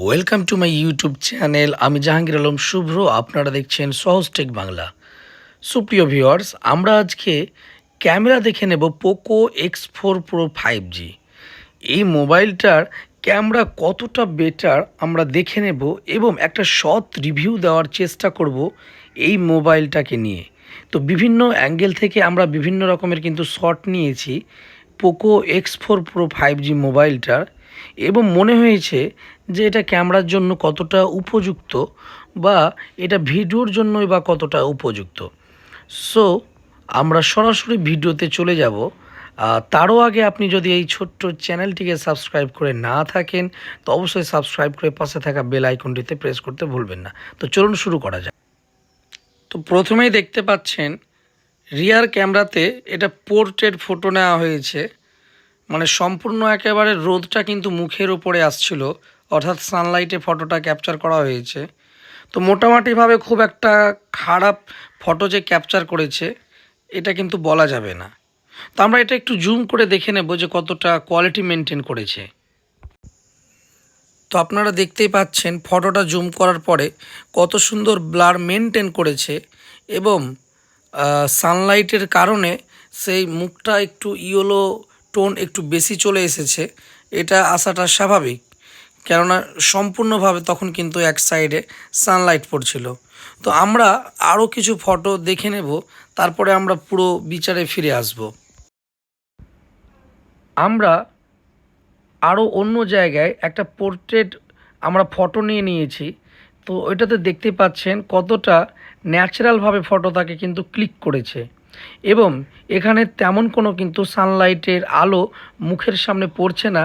Welcome to my YouTube channel. আমি জাহাঙ্গীর আলম শুভ্র, আপনারা দেখছেন সহজ টেক বাংলা। সুপ্রিয় ভিউয়ার্স, আমরা আজকে ক্যামেরা দেখে নেব পোকো X4 Pro 5G। এই মোবাইলটার ক্যামেরা কতটা বেটার আমরা দেখে নেব এবং একটা সৎ রিভিউ দেওয়ার চেষ্টা করব এই মোবাইলটাকে নিয়ে। তো বিভিন্ন অ্যাঙ্গেল থেকে আমরা বিভিন্ন রকমের কিন্তু শট নিয়েছি পোকো X4 Pro 5G মোবাইলটার, এবং মনে হয়েছে যে এটা ক্যামেরার জন্য কতটা উপযুক্ত বা এটা ভিডিওর জন্যই বা কতটা উপযুক্ত। সো আমরা সরাসরি ভিডিওতে চলে যাব। তারও আগে আপনি যদি এই ছোট্ট চ্যানেলটিকে সাবস্ক্রাইব করে না থাকেন তো অবশ্যই সাবস্ক্রাইব করে পাশে থাকা বেল আইকনটিতে প্রেস করতে ভুলবেন না। তো চলুন শুরু করা যাক। তো প্রথমেই দেখতে পাচ্ছেন রিয়ার ক্যামেরাতে এটা পোর্ট্রেট ফটো নেওয়া হয়েছে, মানে সম্পূর্ণ একেবারে রোদটা কিন্তু মুখের উপরে আসছিল, অর্থাৎ সানলাইটে ফটোটা ক্যাপচার করা হয়েছে। তো মোটামুটিভাবে খুব একটা খারাপ ফটো যে ক্যাপচার করেছে এটা কিন্তু বলা যাবে না। তো আমরা এটা একটু জুম করে দেখে নেব যে কতটা কোয়ালিটি মেনটেন করেছে। তো আপনারা দেখতেই পাচ্ছেন ফটোটা জুম করার পরে কত সুন্দর ব্লার মেনটেন করেছে, এবং সানলাইটের কারণে সেই মুখটা একটু ইয়েলো টোন একটু বেশি চলে এসেছে। এটা আসাটা স্বাভাবিক, কেননা সম্পূর্ণভাবে তখন কিন্তু এক সাইডে সানলাইট পড়ছিল। তো আমরা আরও কিছু ফটো দেখে নেব, তারপরে আমরা পুরো বিচারে ফিরে আসব। আমরা আরও অন্য জায়গায় একটা পোর্ট্রেট আমরা ফটো নিয়েছি। তো ওইটাতে দেখতে পাচ্ছেন কতটা ন্যাচারালভাবে ফটোটাকে কিন্তু ক্লিক করেছে, এবং এখানে তেমন কোনো কিন্তু সানলাইটের আলো মুখের সামনে পড়ছে না,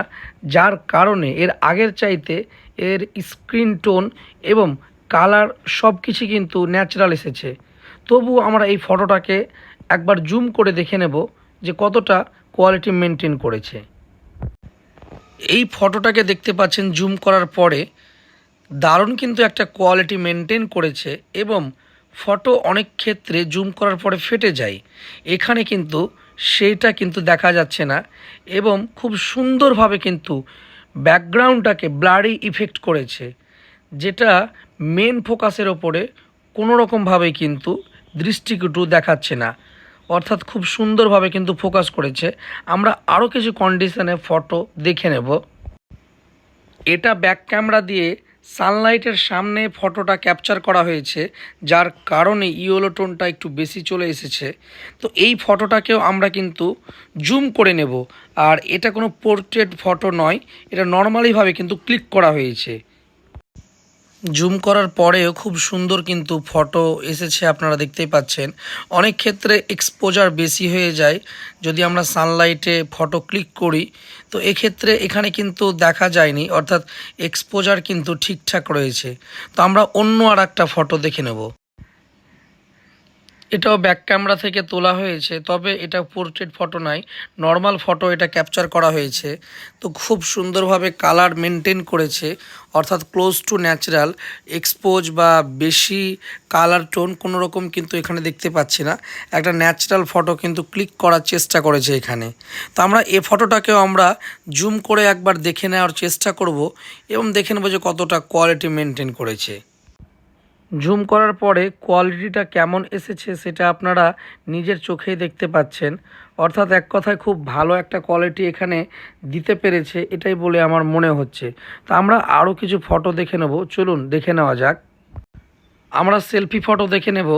যার কারণে এর আগের চাইতে এর স্ক্রিন টোন এবং কালার সব কিছু কিন্তু ন্যাচারাল এসেছে। তবু আমরা এই ফটোটাকে একবার জুম করে দেখে নেব যে কতটা কোয়ালিটি মেনটেন করেছে। এই ফটোটাকে দেখতে পাচ্ছেন জুম করার পরে দারুণ কিন্তু একটা কোয়ালিটি মেনটেন করেছে, এবং ফটো অনেক ক্ষেত্রে জুম করার পরে ফেটে যায়, এখানে কিন্তু সেইটা কিন্তু দেখা যাচ্ছে না, এবং খুব সুন্দরভাবে কিন্তু ব্যাকগ্রাউন্ডটাকে ব্লারি ইফেক্ট করেছে, যেটা মেন ফোকাসের ওপরে কোনো রকমভাবেই কিন্তু দৃষ্টিকটু দেখাচ্ছে না, অর্থাৎ খুব সুন্দরভাবে কিন্তু ফোকাস করেছে। আমরা আরও কিছু কন্ডিশনে ফটো দেখে নেব। এটা ব্যাক ক্যামেরা দিয়ে সানলাইটের সামনে ফটোটা ক্যাপচার করা হয়েছে, যার কারণে ইয়েলো টোনটা একটু বেশি চলে এসেছে। তো এই ফটোটাকেও আমরা কিন্তু জুম করে নেব, আর এটা কোনো পোর্ট্রেট ফটো নয়, এটা নর্মালিভাবে কিন্তু ক্লিক করা হয়েছে। জুম করার পরেও খুব সুন্দর কিন্তু ফটো এসেছে, আপনারা দেখতেই পাচ্ছেন। অনেক ক্ষেত্রে এক্সপোজার বেশি হয়ে যায় যদি আমরা সানলাইটে ফটো ক্লিক করি, তো এক্ষেত্রে এখানে কিন্তু দেখা যায়নি, অর্থাৎ এক্সপোজার কিন্তু ঠিকঠাক রয়েছে। তো আমরা অন্য আর একটা ফটো দেখে নেব। এটাও ব্যাক ক্যামেরা থেকে তোলা হয়েছে, তবে এটা পোর্ট্রেট ফটো নয়, নর্মাল ফটো এটা ক্যাপচার করা হয়েছে। তো খুব সুন্দরভাবে কালার মেনটেন করেছে, অর্থাৎ ক্লোজ টু ন্যাচারাল। এক্সপোজ বা বেশি কালার টোন কোনো রকম কিন্তু এখানে দেখতে পাচ্ছি না, একটা ন্যাচারাল ফটো কিন্তু ক্লিক করার চেষ্টা করেছে এখানে। তো আমরা এই ফটোটাকেও আমরা জুম করে একবার দেখে নেওয়ার চেষ্টা করব, এবং দেখে নেব যে কতটা কোয়ালিটি মেনটেন করেছে। জুম করার পরে কোয়ালিটিটা কেমন এসেছে সেটা আপনারা নিজের চোখেই দেখতে পাচ্ছেন, অর্থাৎ এক কথায় খুব ভালো একটা কোয়ালিটি এখানে দিতে পেরেছে, এটাই বলে আমার মনে হচ্ছে। তো আমরা আরও কিছু ফটো দেখে নেব, চলুন দেখে নেওয়া যাক। আমরা সেলফি ফটো দেখে নেব।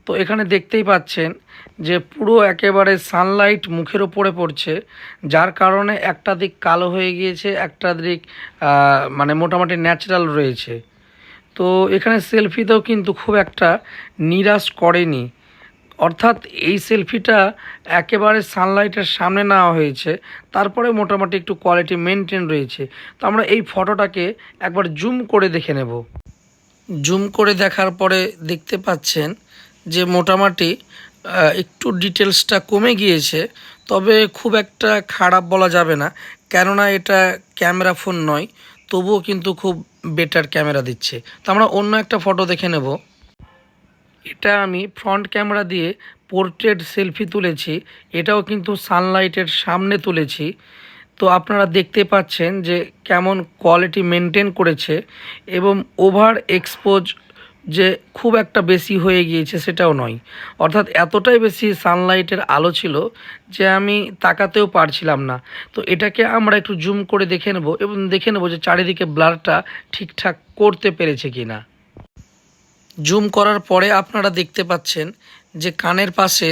তো এখানে দেখতেই পাচ্ছেন যে পুরো একেবারে সানলাইট মুখের ওপরে পড়ছে, যার কারণে একটা দিক কালো হয়ে গিয়েছে, একটা দিক মানে মোটামুটি ন্যাচারাল রয়েছে। তো এখানে সেলফিতেও কিন্তু খুব একটা নিরাশ করেনি, অর্থাৎ এই সেলফিটা একেবারে সানলাইটের সামনে নেওয়া হয়েছে, তারপরে মোটামুটি একটু কোয়ালিটি মেনটেন রয়েছে। তো আমরা এই ফটোটাকে একবার জুম করে দেখে নেব। জুম করে দেখার পরে দেখতে পাচ্ছেন যে মোটামুটি একটু ডিটেলসটা কমে গিয়েছে, তবে খুব একটা খারাপ বলা যাবে না, কেননা এটা ক্যামেরা ফোন নয়, তবুও কিন্তু খুব বেটার ক্যামেরা দিচ্ছে। তো আমরা অন্য একটা ফটো দেখে নেব। এটা আমি ফ্রন্ট ক্যামেরা দিয়ে পোর্ট্রেট সেলফি তুলেছি, এটাও কিন্তু সানলাইটের সামনে তুলেছি। তো আপনারা দেখতে পাচ্ছেন যে কেমন কোয়ালিটি মেনটেন করেছে এবং ওভার এক্সপোজ যে খুব একটা বেশি হয়ে গিয়েছে সেটাও নয়, অর্থাৎ এতটাই বেশি সানলাইটের আলো ছিল যে আমি তাকাতেও পারছিলাম না। তো এটাকে আমরা একটু জুম করে দেখে নেব এবং দেখে নেব যে চারিদিকে ব্লারটা ঠিকঠাক করতে পেরেছে কি না। জুম করার পরে আপনারা দেখতে পাচ্ছেন যে কানের পাশে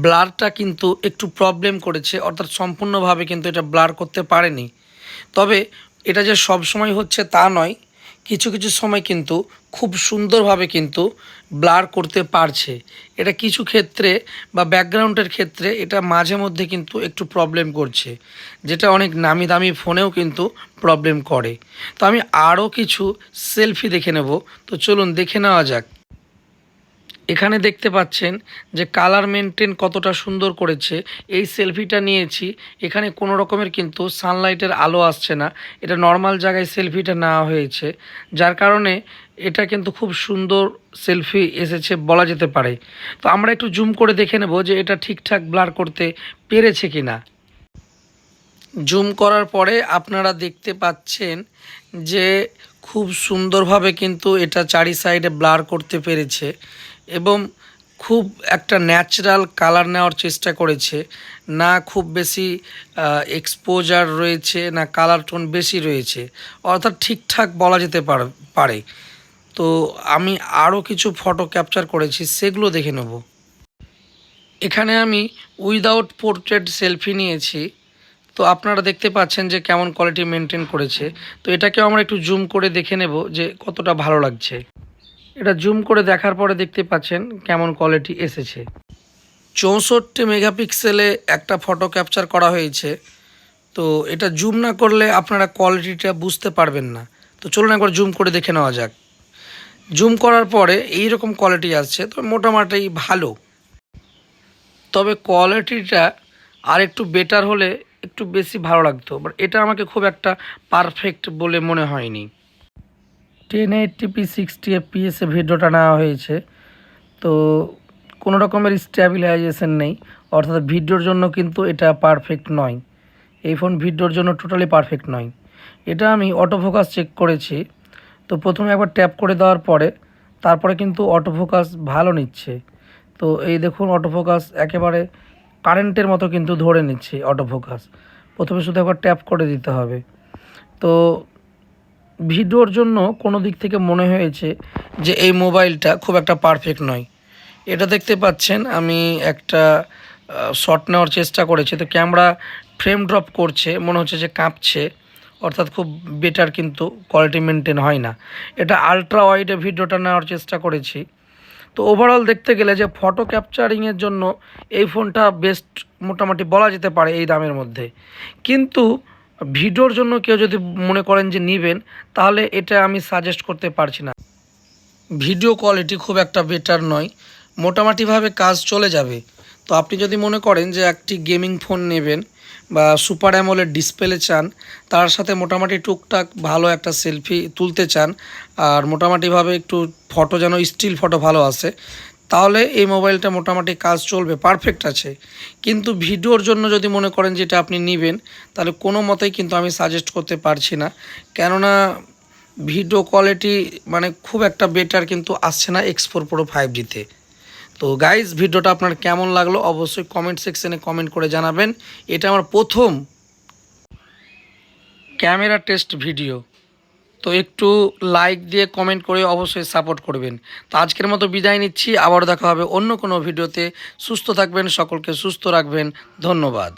ব্লারটা কিন্তু একটু প্রবলেম করেছে, অর্থাৎ সম্পূর্ণভাবে কিন্তু এটা ব্লার করতে পারেনি। তবে এটা যে সব সময় হচ্ছে তা নয়, কিছু কিছু সময় কিন্তু খুব সুন্দরভাবে কিন্তু ব্লার করতে পারছে। এটা কিছু ক্ষেত্রে বা ব্যাকগ্রাউন্ডের ক্ষেত্রে এটা মাঝে মধ্যে কিন্তু একটু প্রবলেম করছে, যেটা অনেক নামি দামি ফোনেও কিন্তু প্রবলেম করে। তো আমি আরও কিছু সেলফি দেখে নেব, তো চলুন দেখে নেওয়া যাক। এখানে দেখতে পাচ্ছেন যে কালার মেনটেন কতটা সুন্দর করেছে। এই সেলফিটা নিয়েছি, এখানে কোনো রকমের কিন্তু সানলাইটের আলো আসছে না, এটা নর্মাল জায়গায় সেলফিটা নেওয়া হয়েছে, যার কারণে এটা কিন্তু খুব সুন্দর সেলফি এসেছে বলা যেতে পারে। তো আমরা একটু জুম করে দেখে নেব যে এটা ঠিকঠাক ব্লার করতে পেরেছে কি না। জুম করার পরে আপনারা দেখতে পাচ্ছেন যে খুব সুন্দরভাবে কিন্তু এটা চারি সাইডে ব্লার করতে পেরেছে এবং খুব একটা ন্যাচারাল কালার নেওয়ার চেষ্টা করেছে। না খুব বেশি এক্সপোজার রয়েছে, না কালার টোন বেশি রয়েছে, অর্থাৎ ঠিকঠাক বলা যেতে পারে। তো আমি আরও কিছু ফটো ক্যাপচার করেছি, সেগুলো দেখে নেব। এখানে আমি উইদাউট পোর্ট্রেট সেলফি নিয়েছি, তো আপনারা দেখতে পাচ্ছেন যে কেমন কোয়ালিটি মেনটেন করেছে। তো এটাকেও আমরা একটু জুম করে দেখে নেব যে কতটা ভালো লাগছে। এটা জুম করে দেখার পরে দেখতে পাচ্ছেন কেমন কোয়ালিটি এসেছে। 64 মেগাপিক্সেলে একটা ফটো ক্যাপচার করা হয়েছে। তো এটা জুম না করলে আপনারা কোয়ালিটিটা বুঝতে পারবেন না। তো চলুন একবার জুম করে দেখে নেওয়া যাক। জুম করার পরে এই রকম কোয়ালিটি আসছে, তো মোটামুটি ভালো। তবে কোয়ালিটিটা আর একটু বেটার হলে একটু বেশি ভালো লাগতো, বাট এটা আমাকে খুব একটা পারফেক্ট বলে মনে হয়নি। 1080p 60 fps ভিডিওটা নেওয়া হয়েছে, তো কোনো রকমের স্ট্যাবিলাইজেশন নেই, অর্থাৎ ভিডিওর জন্য কিন্তু এটা পারফেক্ট নয়। এই ফোন ভিডিওর জন্য টোটালি পারফেক্ট নয়। এটা আমি অটো ফোকাস চেক করেছি, তো প্রথমে একবার ট্যাপ করে দেওয়ার পরে তারপরে কিন্তু অটো ফোকাস ভালো নিচ্ছে। তো এই দেখুন অটো ফোকাস একেবারে কারেন্টের মতো কিন্তু ধরে নিচ্ছে অটো ফোকাস। প্রথমে শুধু একবার ট্যাপ করে দিতে হবে। তো ভিডিওর জন্য কোনো দিক থেকে মনে হয়েছে যে এই মোবাইলটা খুব একটা পারফেক্ট নয়। এটা দেখতে পাচ্ছেন আমি একটা শট নেওয়ার চেষ্টা করেছি, তো ক্যামেরা ফ্রেম ড্রপ করছে, মনে হচ্ছে যে কাঁপছে, অর্থাৎ খুব বেটার কিন্তু কোয়ালিটি মেনটেন হয় না। এটা আলট্রা ওয়াইডে ভিডিওটা নেওয়ার চেষ্টা করেছি। তো ওভারঅল দেখতে গেলে যে ফটো ক্যাপচারিংয়ের জন্য এই ফোনটা বেস্ট মোটামুটি বলা যেতে পারে এই দামের মধ্যে। কিন্তু ভিডিওর জন্য কেউ যদি মনে করেন যে নেবেন, তাহলে এটা আমি সাজেস্ট করতে পারছি না। ভিডিও কোয়ালিটি খুব একটা বেটার নয়, মোটামুটিভাবে কাজ চলে যাবে। তো আপনি যদি মনে করেন যে একটি গেমিং ফোন নেবেন বা সুপার অ্যামোলেড ডিসপ্লে চান, তার সাথে মোটামুটি টুকটাক ভালো একটা সেলফি তুলতে চান, আর মোটামুটিভাবে একটু ফটো যেন স্টিল ফটো ভালো আসে, তাহলে এই মোবাইলটা মোটামুটি কাজ চলবে, পারফেক্ট আছে। কিন্তু ভিডিওর জন্য যদি মনে করেন যেটা আপনি নেবেন, তাহলে কোনো মতেই কিন্তু আমি সাজেস্ট করতে পারছি না, কেননা ভিডিও কোয়ালিটি মানে খুব একটা বেটার কিন্তু আসছে না X4 Pro 5Gতে। তো গাইজ, ভিডিওটা আপনার কেমন লাগলো অবশ্যই কমেন্ট সেকশনে কমেন্ট করে জানাবেন। এটা আমার প্রথম ক্যামেরা টেস্ট ভিডিও, তো একটু লাইক দিয়ে কমেন্ট করে অবশ্যই সাপোর্ট করবেন। তো আজকের মতো বিদায় নিচ্ছি, আবার দেখা হবে অন্য কোনো ভিডিওতে। সুস্থ থাকবেন, সকলকে সুস্থ রাখবেন। ধন্যবাদ।